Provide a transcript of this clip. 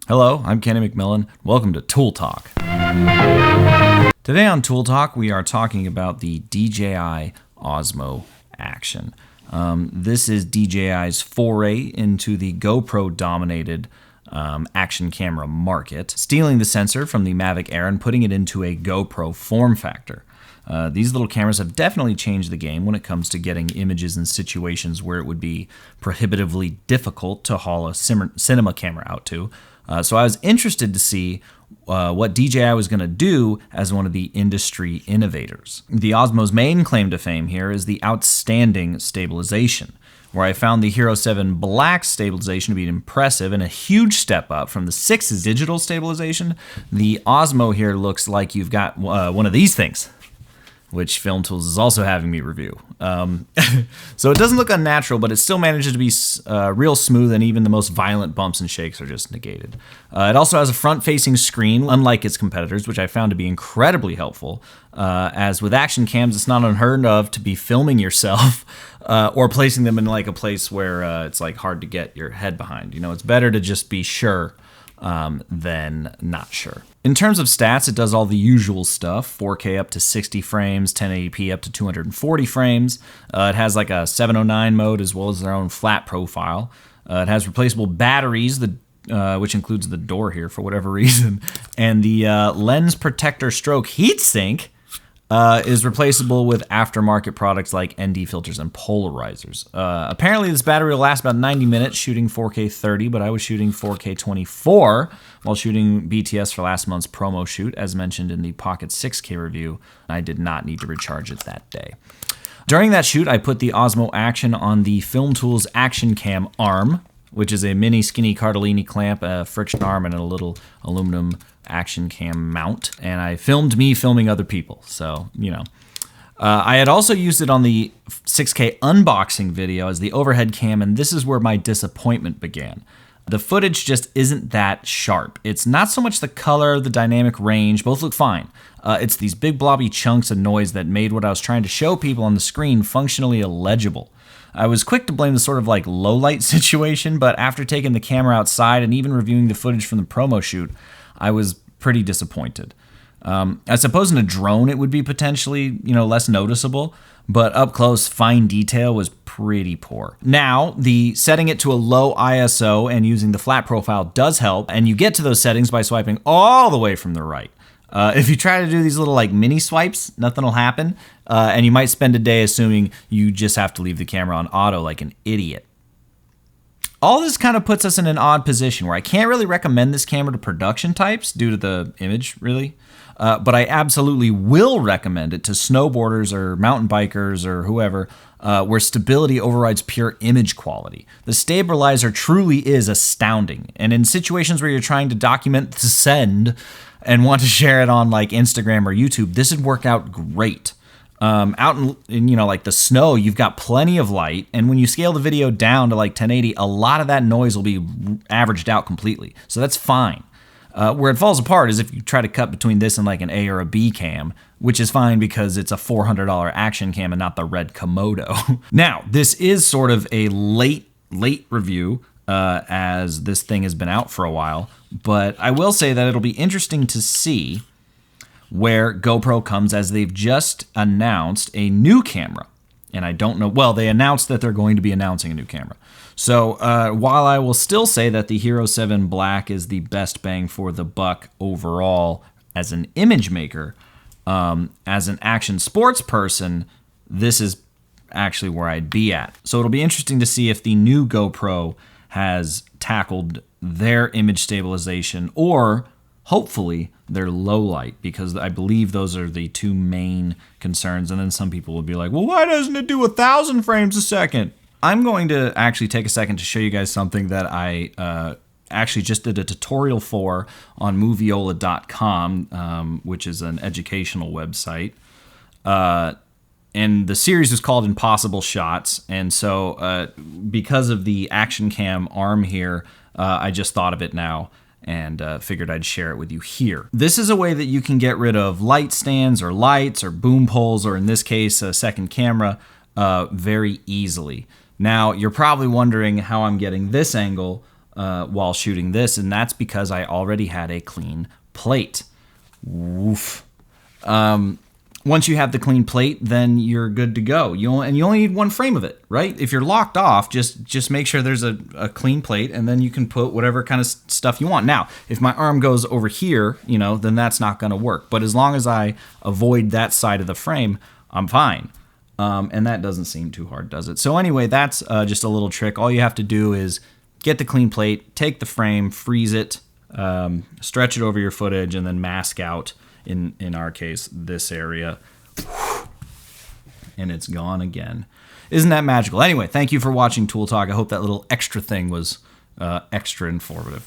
Hello, I'm Kenny McMillan. Welcome to Tool Talk. Today on Tool Talk, we are talking about the DJI Osmo Action. This is DJI's foray into the GoPro-dominated action camera market, stealing the sensor from the Mavic Air and putting it into a GoPro form factor. These little cameras have definitely changed the game when it comes to getting images in situations where it would be prohibitively difficult to haul a cinema camera out to. So I was interested to see what DJI was going to do as one of the industry innovators. The Osmo's main claim to fame here is the outstanding stabilization, where I found the Hero 7 Black stabilization to be impressive and a huge step up from the 6's digital stabilization. The Osmo here looks like you've got one of these things, which Filmtools is also having me review. So it doesn't look unnatural, but it still manages to be real smooth, and even the most violent bumps and shakes are just negated. It also has a front-facing screen, unlike its competitors, which I found to be incredibly helpful. As with action cams, it's not unheard of to be filming yourself or placing them in like a place where it's like hard to get your head behind. You know, it's better to just be sure than not sure. In terms of stats, it does all the usual stuff: 4K up to 60 frames, 1080p up to 240 frames. It has like a 709 mode as well as their own flat profile. It has replaceable batteries, which includes the door here for whatever reason, and the lens protector stroke heatsink is replaceable with aftermarket products like ND filters and polarizers. Apparently this battery will last about 90 minutes shooting 4K 30, but I was shooting 4K 24 while shooting BTS for last month's promo shoot, as mentioned in the Pocket 6K review. I did not need to recharge it that day. During that shoot, I put the Osmo Action on the Filmtools Action Cam arm, which is a mini skinny Cardellini clamp, a friction arm, and a little aluminum action cam mount, and I filmed me filming other people, so you know. I had also used it on the 6K unboxing video as the overhead cam, and this is where my disappointment began. The footage just isn't that sharp. It's not so much the color, the dynamic range, both look fine. It's these big blobby chunks of noise that made what I was trying to show people on the screen functionally illegible. I was quick to blame the sort of like low light situation, but after taking the camera outside and even reviewing the footage from the promo shoot, I was pretty disappointed. I suppose in a drone it would be potentially, less noticeable, but up close, fine detail was pretty poor. Now, the setting it to a low ISO and using the flat profile does help, and you get to those settings by swiping all the way from the right. If you try to do these little like mini swipes, nothing will happen, and you might spend a day assuming you just have to leave the camera on auto like an idiot. All this kind of puts us in an odd position where I can't really recommend this camera to production types due to the image, really. But I absolutely will recommend it to snowboarders or mountain bikers or whoever, where stability overrides pure image quality. The stabilizer truly is astounding. And in situations where you're trying to document the send and want to share it on like Instagram or YouTube, this would work out great. Out in like the snow, you've got plenty of light, and when you scale the video down to like 1080, a lot of that noise will be averaged out completely, so that's fine. Where it falls apart is if you try to cut between this and like an A or a B cam, which is fine because it's a $400 action cam and not the red Komodo. Now, this is sort of a late review, as this thing has been out for a while, but I will say that it'll be interesting to see where GoPro comes, as they've just announced a new camera. And I don't know, well, they announced that they're going to be announcing a new camera. So while I will still say that the Hero 7 Black is the best bang for the buck overall as an image maker, as an action sports person, this is actually where I'd be at. So it'll be interesting to see if the new GoPro has tackled their image stabilization, or hopefully their low light, because I believe those are the two main concerns. And then some people will be like, well, why doesn't it do 1,000 frames a second? I'm going to actually take a second to show you guys something that I actually just did a tutorial for on moviola.com, which is an educational website. And the series was called Impossible Shots. And so because of the action cam arm here, I just thought of it now and figured I'd share it with you here. This is a way that you can get rid of light stands or lights or boom poles, or in this case, a second camera, very easily. Now, you're probably wondering how I'm getting this angle while shooting this, and that's because I already had a clean plate. Woof. Once you have the clean plate, then you're good to go. You only need one frame of it, right? If you're locked off, just make sure there's a clean plate, and then you can put whatever kind of stuff you want. Now, if my arm goes over here, then that's not going to work. But as long as I avoid that side of the frame, I'm fine. And that doesn't seem too hard, does it? So anyway, that's just a little trick. All you have to do is get the clean plate, take the frame, freeze it, stretch it over your footage, and then mask out, in our case, this area. And it's gone again. Isn't that magical? Anyway, thank you for watching Tool Talk. I hope that little extra thing was extra informative.